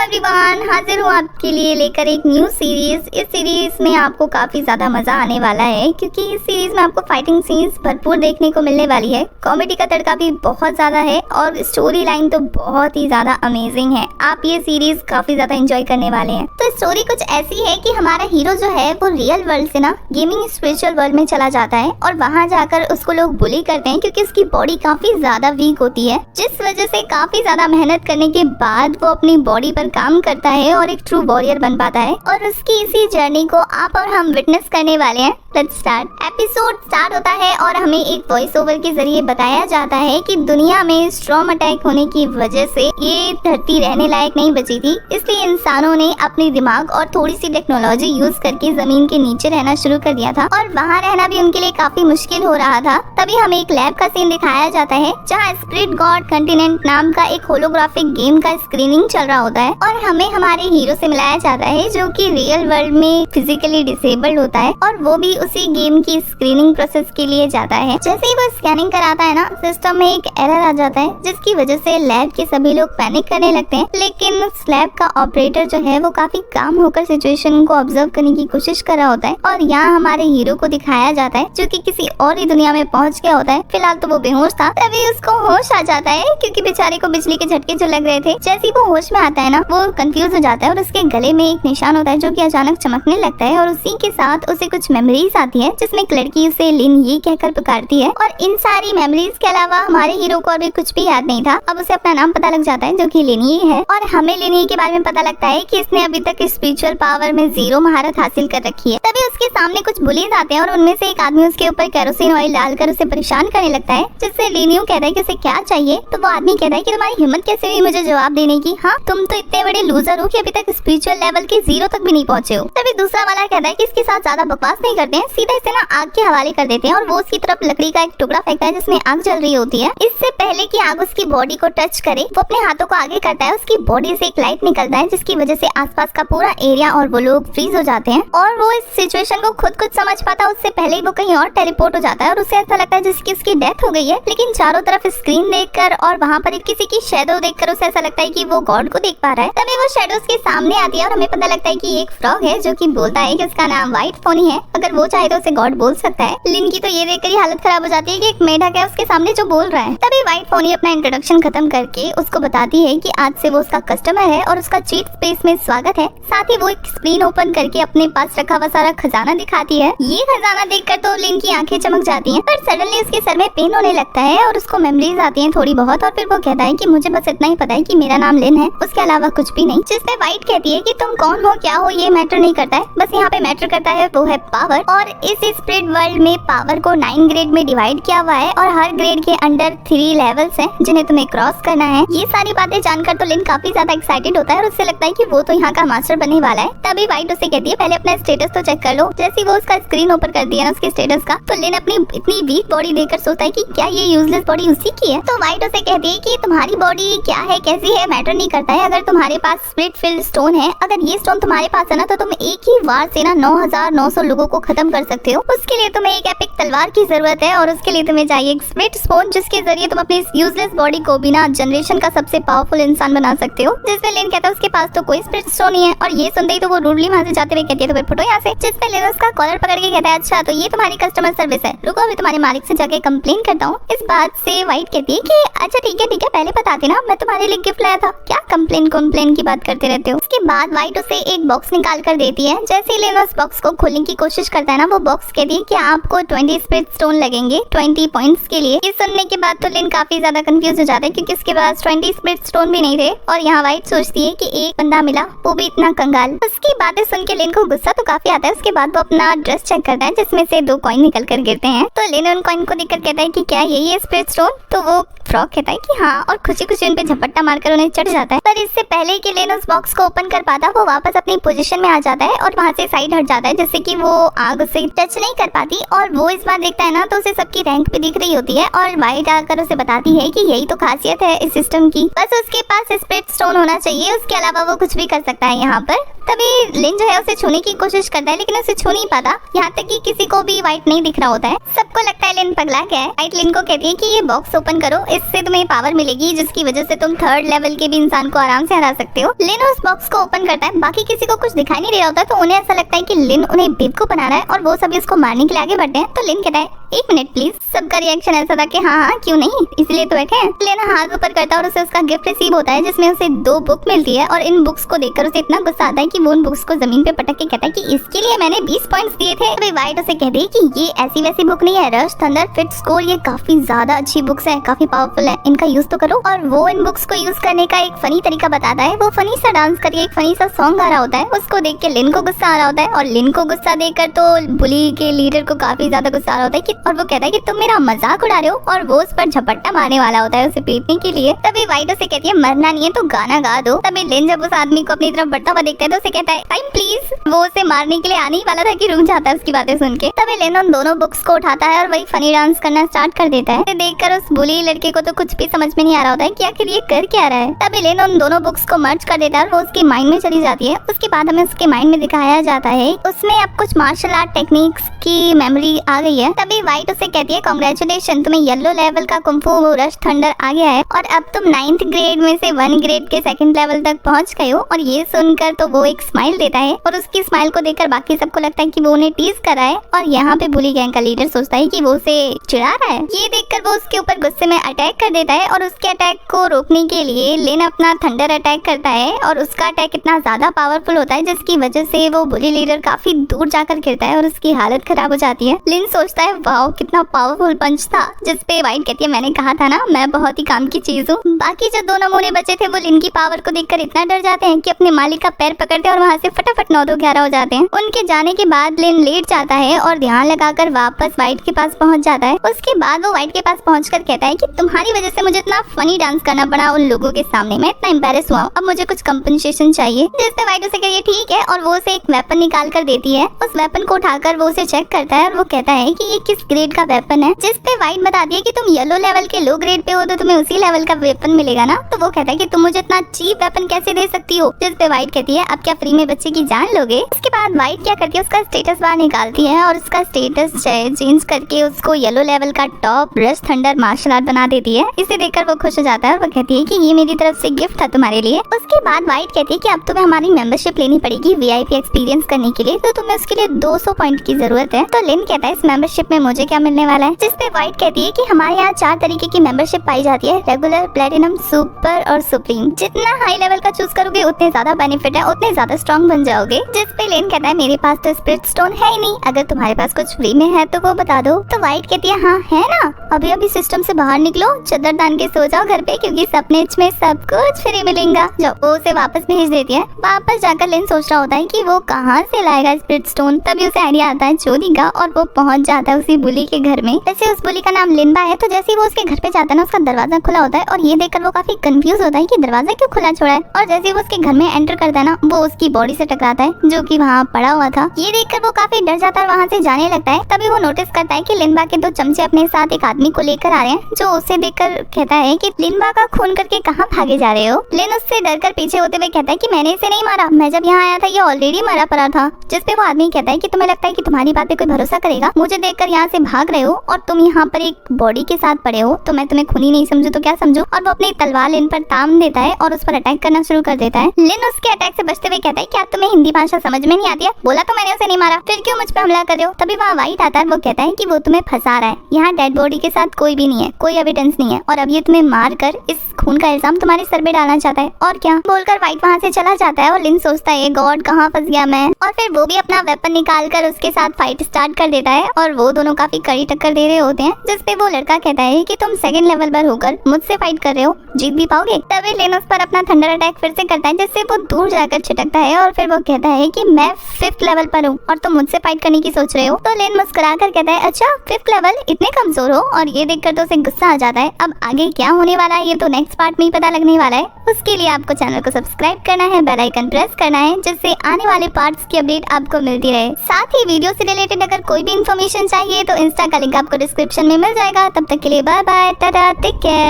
Everyone, हाजिर हूँ आपके लिए लेकर एक न्यू सीरीज। इस सीरीज में आपको काफी ज्यादा मजा आने वाला है क्योंकि इस सीरीज में आपको फाइटिंग सीन्स भरपूर देखने को मिलने वाली है। कॉमेडी का तड़का भी बहुत ज्यादा है और स्टोरी लाइन तो बहुत ही ज्यादा अमेजिंग है। आप ये सीरीज काफी ज्यादा एंजॉय करने वाले हैं। तो स्टोरी कुछ ऐसी है कि हमारा हीरो जो है वो रियल वर्ल्ड से ना गेमिंग स्पिरिचुअल वर्ल्ड में चला जाता है और वहाँ जाकर उसको लोग बुली करते हैं क्योंकि उसकी बॉडी काफी ज्यादा वीक होती है, जिस वजह से काफी ज्यादा मेहनत करने के बाद वो अपनी बॉडी पर काम करता है और एक ट्रू वॉरियर बन पाता है। और उसकी इसी जर्नी को आप और हम विटनेस करने वाले हैं। Let's start. एपिसोड स्टार्ट होता है और हमें एक वॉइस ओवर के जरिए बताया जाता है कि दुनिया में स्टॉर्म अटैक होने की वजह से ये धरती रहने लायक नहीं बची थी, इसलिए इंसानों ने अपने दिमाग और थोड़ी सी टेक्नोलॉजी यूज करके जमीन के नीचे रहना शुरू कर दिया था और वहाँ रहना भी उनके लिए काफी मुश्किल हो रहा था। तभी हमें एक लैब का सीन दिखाया जाता है जहाँ स्पिरिट गॉड कंटिनेंट नाम का एक होलोग्राफिक गेम का स्क्रीनिंग चल रहा होता है और हमें हमारे हीरो से मिलाया जाता है जो कि रियल वर्ल्ड में फिजिकली डिसेबल्ड होता है और वो भी उसी गेम की स्क्रीनिंग प्रोसेस के लिए जाता है। जैसे ही वो स्कैनिंग कराता है ना, सिस्टम में एक एरर आ जाता है जिसकी वजह से लैब के सभी लोग पैनिक करने लगते हैं। लेकिन उस लैब का ऑपरेटर जो है वो काफी काम होकर सिचुएशन को ऑब्जर्व करने की कोशिश कर रहा होता है और यहाँ हमारे हीरो को दिखाया जाता है जो कि किसी और ही दुनिया में पहुंच गया होता है। फिलहाल तो वो बेहोश था, तभी उसको होश आ जाता है क्योंकि बेचारे को बिजली के झटके जो लग रहे थे। जैसे ही वो होश में आता है ना, वो कंफ्यूज हो जाता है और उसके गले में एक निशान होता है जो कि अचानक चमकने लगता है और उसी के साथ उसे कुछ मेमोरीज आती है जिसमें एक लड़की उसे लिन ये कहकर पुकारती है। और इन सारी मेमोरीज के अलावा हमारे हीरो को और भी कुछ भी याद नहीं था। अब उसे अपना नाम पता लग जाता है जो कि लिनी है और हमें लिनी के बारे में पता लगता है कि इसने अभी तक स्पिरिचुअल पावर में 0 महारत हासिल कर रखी है। तभी उसके सामने कुछ बुलीज आते हैं और उनमें से एक आदमी उसके ऊपर केरोसिन ऑयल डालकर उसे परेशान करने लगता है, जिससे लिनियो कहता है कि उसे क्या चाहिए। तो वो आदमी कहता है कि तुम्हारी हिम्मत कैसे हुई मुझे जवाब देने की, हाँ तुम तो इतने बड़े लूजर हो कि अभी तक स्पिरिचुअल लेवल के 0 तक भी नहीं पहुंचे हो। तभी दूसरा वाला कहता है कि इसके साथ ज्यादा बकवास नहीं करते हैं, सीधा इसे ना आग के हवाले कर देते हैं और वो उसकी तरफ लकड़ी का एक टुकड़ा फेंकता है जिसमें आग जल रही होती है। इससे पहले कि आग उसकी बॉडी को टच करे, वो अपने हाथों को आगे करता है, उसकी बॉडी से एक लाइट निकलता है जिसकी वजह से आसपास का पूरा एरिया और वो लोग फ्रीज हो जाते हैं और वो इस सिचुएशन को खुद कुछ समझ पाता उससे पहले ही वो कहीं और टेलीपोर्ट हो जाता है और उसे ऐसा लगता है जैसे कि उसकी डेथ हो गई है। लेकिन चारों तरफ स्क्रीन देखकर और वहाँ पर किसी की शेडो देखकर उसे ऐसा लगता है कि वो गॉड को देख पा रहा है। तभी वो शेडो उसके सामने आती है और हमें पता लगता है कि एक फ्रॉग है जो कि बोलता है कि उसका नाम व्हाइट फोनी है, अगर वो चाहे तो उसे गॉड बोल सकता है। लिन की तो ये देखकर ही हालत खराब हो जाती है कि एक मेढक है उसके सामने जो बोल रहा है। तभी व्हाइट फोनी अपना इंट्रोडक्शन खत्म करके उसको बताती है कि आज से वो उसका कस्टमर है और उसका चीट स्पेस में स्वागत है। साथ ही वो एक स्क्रीन ओपन करके अपने पास रखा हुआ सारा खजाना दिखाती है। ये खजाना देखकर तो लिन की आंखें चमक जाती हैं, पर सडनली उसके सर में पेन होने लगता है और उसको मेमोरीज आती हैं थोड़ी बहुत और फिर वो कहता है कि मुझे बस इतना ही पता है कि मेरा नाम लिन है, उसके अलावा कुछ भी नहीं। जिसपे व्हाइट कहती है कि तुम कौन हो क्या हो ये मैटर नहीं करता है, बस यहाँ पे मैटर करता है वो है पावर। और इस स्पिरिट वर्ल्ड में पावर को 9 ग्रेड में डिवाइड किया हुआ है और हर ग्रेड के अंडर 3 लेवल्स हैं जिन्हें तुम्हें क्रॉस करना है। ये सारी बातें जानकर तो लिन काफी ज्यादा एक्साइटेड होता है और उससे लगता है कि वो तो यहाँ का मास्टर बनने वाला है। तभी व्हाइट उसे कहती है पहले अपना स्टेटस तो चेक कर लो। जैसे वो उसका स्क्रीन ओपन कर दिया ना उसके स्टेटस का, तो लिन अपनी इतनी वीक बॉडी देखकर सोचता है कि क्या ये यूजलेस बॉडी उसी की है। तो व्हाइट उसे कहती है कि तुम्हारी बॉडी क्या है कैसी है मैटर नहीं करता है, अगर तुम्हारे पास स्पिरिट फील्ड स्टोन है, अगर ये स्टोन तुम्हारे पास है ना तो तुम एक ही वार से ना 9900 लोगों को खत्म कर सकते हो। उसके लिए तुम्हें एक एपिक तलवार की जरूरत है और उसके लिए तुम्हें चाहिए एक स्पिरिट स्पोन जिसके जरिए तुम अपनी यूजलेस बॉडी को बिना जनरेशन का सबसे पावरफुल इंसान बना सकते हो। जिसमें लिन कहता है उसके पास तो कोई स्पिरिट स्टोन नहीं है और ये सुनते ही तो वो रूडली वहाँ से जाते हुए कहती है तो फिर फुटो यहाँ से। जिसमें लिन उसका कॉलर पकड़ के कहता है अच्छा तो ये तुम्हारी कस्टमर सर्विस है, रुको अभी तुम्हारे मालिक से जाके कंप्लेन करता हूँ। इस बात से व्हाइट कहती है कि अच्छा ठीक है पहले बताते ना, मैं तुम्हारे लिए गिफ्ट लाया था, क्या कंप्लेन की बात करते रहते हो। उसके बाद व्हाइट उसे एक बॉक्स निकाल कर देती है। जैसे ही लिन उस बॉक्स को खोलने की कोशिश करता है ना, वो बॉक्स कहती है कि आपको 20 स्पिरिट स्टोन लगेंगे 20 पॉइंट्स के लिए। ये सुनने के बाद तो लिन काफी ज्यादा कंफ्यूज हो जाता है क्योंकि उसके पास 20 स्पिरिट स्टोन भी नहीं थे और यहाँ व्हाइट सोचती है कि एक बंदा मिला वो भी इतना कंगाल। उसकी बातें सुन के लिन को गुस्सा तो काफी आता है। उसके बाद वो अपना ड्रेस चेक करता है जिसमें से 2 कॉइन निकल कर गिरते हैं। तो लिन उन कॉइन को देखकर कहता है कि क्या यही है स्पिरिट स्टोन, तो वो फ्रॉग कहता है कि हाँ और खुशी खुशी उन पे झपट्टा मारकर उन्हें चढ़ जाता है। पर इससे पहले कि लिन उस बॉक्स को ओपन कर पाता वो वापस अपनी पोजीशन में आ जाता है और वहाँ से साइड हट जाता है जिससे कि वो आग उसे टच नहीं कर पाती। और वो इस बार देखता है ना तो उसे सबकी रैंक पे दिख रही होती है और व्हाइट आकर उसे बताती है कि यही तो खासियत है इस सिस्टम की, बस उसके पास स्पिरिट स्टोन होना चाहिए, उसके अलावा वो कुछ भी कर सकता है यहाँ पर। तभी लिन जो है उसे छूने की कोशिश करता है, लेकिन उसे छू नहीं पाता, यहाँ तक कि किसी को भी व्हाइट नहीं दिख रहा होता है। सबको लगता है लिन पगला गया है। व्हाइट लिन को कहती है कि ये बॉक्स ओपन करो, इससे तुम्हें पावर मिलेगी जिसकी वजह से तुम 3rd लेवल के भी इंसान को आराम से हरा सकते हो। लिन उस बॉक्स को ओपन करता है, बाकी किसी को कुछ दिखाई नहीं दे रहा होता, तो उन्हें ऐसा लगता है कि लिन उन्हें बेवकूफ बना रहा है और वो सभी इसको मारने के लिए आगे बढ़ते हैं। तो लिन कहता है 1 मिनट प्लीज। सबका रिएक्शन ऐसा था कि हाँ हाँ क्यों नहीं, इसलिए तो बैठे हैं। लिन हाथ ऊपर करता है और उसे उसका गिफ्ट रिसीव होता है, जिसमें उसे 2 बुक मिलती है और इन बुक्स को देखकर उसे इतना गुस्सा आता है कि वो उन बुक्स को जमीन पे पटक के कहता है कि इसके लिए मैंने 20 पॉइंट्स दिए थे। तभी व्हाइट उसे कहती है कि ये ऐसी वैसी बुक नहीं है, रश थंडर फिट स्कोर, ये काफी ज्यादा अच्छी बुक्स है, काफी पावरफुल है, इनका यूज तो करो। और वो इन बुक्स को यूज करने का एक फनी तरीका बताता है। वो फनी सा डांस करके एक फनी सा सॉन्ग गा रहा होता है, उसको देख के लिन को गुस्सा आ रहा होता है और लिन को गुस्सा देकर तो बुली के लीडर को काफी ज्यादा गुस्सा आ रहा होता है कि, और वो कहता है कि तुम मेरा मजाक उड़ा रहे हो, और वो उस पर झपट्टा मारने वाला होता है उसे पीटने के लिए। तभी व्हाइट उसे कहती है मरना नहीं है तो गाना गा दो। तभी लिन जब उस आदमी को अपनी तरफ बढ़ता हुआ देखता है तो उसे कहता है टाइम प्लीज। वो उसे मारने के लिए आने ही वाला था कि रुक जाता है उसकी बातें सुन के। तभी लिन उन दोनों बुक्स को उठाता है और वही फनी डांस करना स्टार्ट कर देता है। देखकर उस बुली लड़के को तो कुछ भी समझ में नहीं आ रहा होता है कि आखिर ये कर क्या रहा है। तभी लिन उन दोनों बुक्स को मर्ज कर देता है और वो उसके माइंड में चली जाती है। उसके बाद हमें उसके माइंड में दिखाया जाता है उसमें अब कुछ मार्शल आर्ट टेक्निक्स की मेमोरी आ गई है। तभी व्हाइट उसे कहती है कांग्रेचुलेशन, तुम्हें येलो लेवल का कुंफू रश थंडर आ गया है और अब तुम 9th ग्रेड में से 1 ग्रेड के 2nd लेवल तक पहुंच गए हो। और ये सुनकर तो वो एक स्माइल देता है और उसकी स्माइल को देखकर बाकी सबको लगता है कि वो उन्हें टीज कर रहा है। और यहाँ पे बुली गैंग का लीडर सोचता है कि वो उसे चिढ़ा रहा है। ये देखकर वो उसके ऊपर गुस्से में अटैक कर देता है और उसके अटैक को रोकने के लिए लिन अपना थंडर अटैक करता है और उसका अटैक इतना ज्यादा पावरफुल होता है जिसकी वजह से वो बुली लीडर काफी दूर जाकर गिरता है और उसकी हालत खराब हो जाती है। लिन सोचता है वाओ कितना पावरफुल पंच था, जिसपे व्हाइट कहती है मैंने कहा था ना मैं बहुत ही काम की चीज हूँ। बाकी जो 2 नमूने बचे थे वो लिन की पावर को देखकर इतना डर जाते हैं कि अपने मालिक का पैर पकड़ते हैं और वहाँ से फटाफट 9-2-11 हो जाते हैं। उनके जाने के बाद लिन लेट जाता है और ध्यान लगाकर वापस व्हाइट के पास पहुँच जाता है। उसके बाद वो व्हाइट के पास पहुँचकर कहता है कि तुम्हारी वजह से मुझे इतना फनी डांस करना पड़ा उन लोगों के सामने, मैं इतना एम्बैरेस हुआ, अब मुझे कुछ कंपनसेशन चाहिए। जिसपे व्हाइट उसे कहती है ठीक है और वो उसे एक वेपन निकाल कर देती है। उस वेपन को उठाकर वो उसे चेक करता है और वो कहता है कि ये किस ग्रेड का वेपन है। जिसपे व्हाइट बताती है कि तुम येलो लेवल के लो ग्रेड पे हो तो तुम्हें उसी लेवल का वेपन मिलेगा ना। तो वो कहता है कि तुम मुझे इतना चीप वेपन कैसे दे सकती हो। जिसपे व्हाइट कहती है अब क्या फ्री में बच्चे की जान लोगे। उसके बाद व्हाइट क्या करती है उसका स्टेटस बार निकालती है और उसका स्टेटस चेंज करके उसको येलो लेवल का top rush thunder martial art बना देती है। इसे देखकर वो खुश हो जाता है और वो कहती है कि ये मेरी तरफ से गिफ्ट था तुम्हारे लिए। उसके बाद व्हाइट कहती है कि अब तुम्हें हमारी मेंबरशिप लेनी पड़ेगी VIP एक्सपीरियंस करने के लिए, तो तुम्हें उसके लिए 200 पॉइंट की जरूरत है। तो लिन कहता है इस मेंबरशिप में मुझे क्या मिलने वाला है। जिसपे व्हाइट कहती है कि हमारे यहाँ 4 तरीके की मेंबरशिप पाई जाती है, रेगुलर, प्लेटिनम, सुपर और सुप्रीम। जितना हाई लेवल का चूज करोगे उतने ज्यादा बेनिफिट है, उतने ज्यादा स्ट्रॉन्ग बन जाओगे। जिसपे लिन कहता है मेरे पास तो स्पिरिट स्टोन है ही नहीं, अगर तुम्हारे पास कुछ फ्री में है तो वो बता दो। तो व्हाइट कहती है हाँ है ना, अभी अभी सिस्टम से बाहर निकलो, चद्दर तान के सो जाओ घर पे क्योंकि सपने में सब कुछ फ्री मिलेगा। जो वो उसे वापस भेज देती है। वापस जाकर लिन सोच रहा होता है कि वो कहाँ से लाएगा स्पिरिट स्टोन। तभी उसे आइडिया आता है चोरी का और वो पहुंच जाता है उसी बुली के घर में। वैसे उस बुली का नाम लिनबा है। तो जैसे ही वो उसके घर पे जाता है ना उसका दरवाजा खुला होता है और ये देखकर वो काफी कंफ्यूज होता है कि दरवाजा क्यों खुला छोड़ा है। और जैसे ही वो उसके घर में एंटर करता है ना वो उसकी बॉडी से टकराता है जो कि वहाँ पड़ा हुआ था। ये देखकर वो काफी डर जाता है और वहाँ से जाने लगता है। तभी वो नोटिस करता है कि लिनबा के 2 चमचे अपने साथ एक आदमी को लेकर आ रहे हैं, जो उसे देखकर कहता है कि लिनबा का खून करके कहाँ भागे जा रहे हो। लिन उससे डरकर पीछे होते हुए कहता है कि मैंने इसे नहीं मारा, मैं जब यहाँ आया था ये ऑलरेडी मरा पड़ा था। जिसपे वो आदमी कहता है कि तुम्हें लगता है कि तुम्हारी बात पे कोई भरोसा करेगा, मुझे देखकर यहाँ से भाग रहे हो और तुम यहाँ पर एक बॉडी के साथ पड़े हो, तो मैं तुम्हें खूनी नहीं समझू तो क्या समझू। और वो अपनी तलवार लिन पर ताम देता है और उस पर अटैक करना शुरू कर देता है। लिन उसके अटैक से बचते हुए कहता है क्या तुम्हें हिंदी भाषा समझ में नहीं आती है, बोला तो मैंने उसे नहीं मारा, फिर क्यों मुझ पर हमला कर रहे हो। तभी वहाँ व्हाइट आता है, वो कहता है कि वो तुम्हें फंसा रहा है, यहाँ डेड बॉडी के साथ कोई भी नहीं है, कोई एविडेंस नहीं है और अब ये तुम्हें मार कर इस खून का इल्जाम तुम्हारे सर पे डालना चाहता है और क्या बोलकर व्हाइट वहाँ से चला जाता है। और लिन सोचता है गॉड कहाँ फंस गया मैं। और फिर वो भी अपना वेपन निकाल कर उसके साथ फाइट स्टार्ट कर देता है और वो दोनों काफी कड़ी टक्कर दे रहे होते हैं। जिसपे वो लड़का कहता है कि तुम 2nd लेवल पर होकर मुझसे फाइट कर रहे हो, जीत भी पाओगे। तभी लिन उस पर अपना थंडर अटैक फिर से करता है जिससे वो दूर जाकर छिटकता है और फिर वो कहता है कि मैं 5th लेवल पर हूँ और तुम मुझसे फाइट करने की सोच रहे हो। तो लिन मुस्कुरा कर कहता है अच्छा 5th लेवल, इतने कमजोर हो। और ये देखकर तो उसे गुस्सा आ जाता है। अब आगे क्या होने वाला है ये तो नेक्स्ट पार्ट में ही पता लगने वाला है। उसके लिए आपको चैनल को सब्सक्राइब करना है, बेल आइकन प्रेस करना है जिससे आने वाले पार्ट्स की अपडेट आपको मिलती रहे। साथ ही वीडियो से रिलेटेड अगर कोई भी इन्फॉर्मेशन चाहिए तो इंस्टा का लिंक आपको डिस्क्रिप्शन में मिल जाएगा। तब तक के लिए bye bye, tata, take care.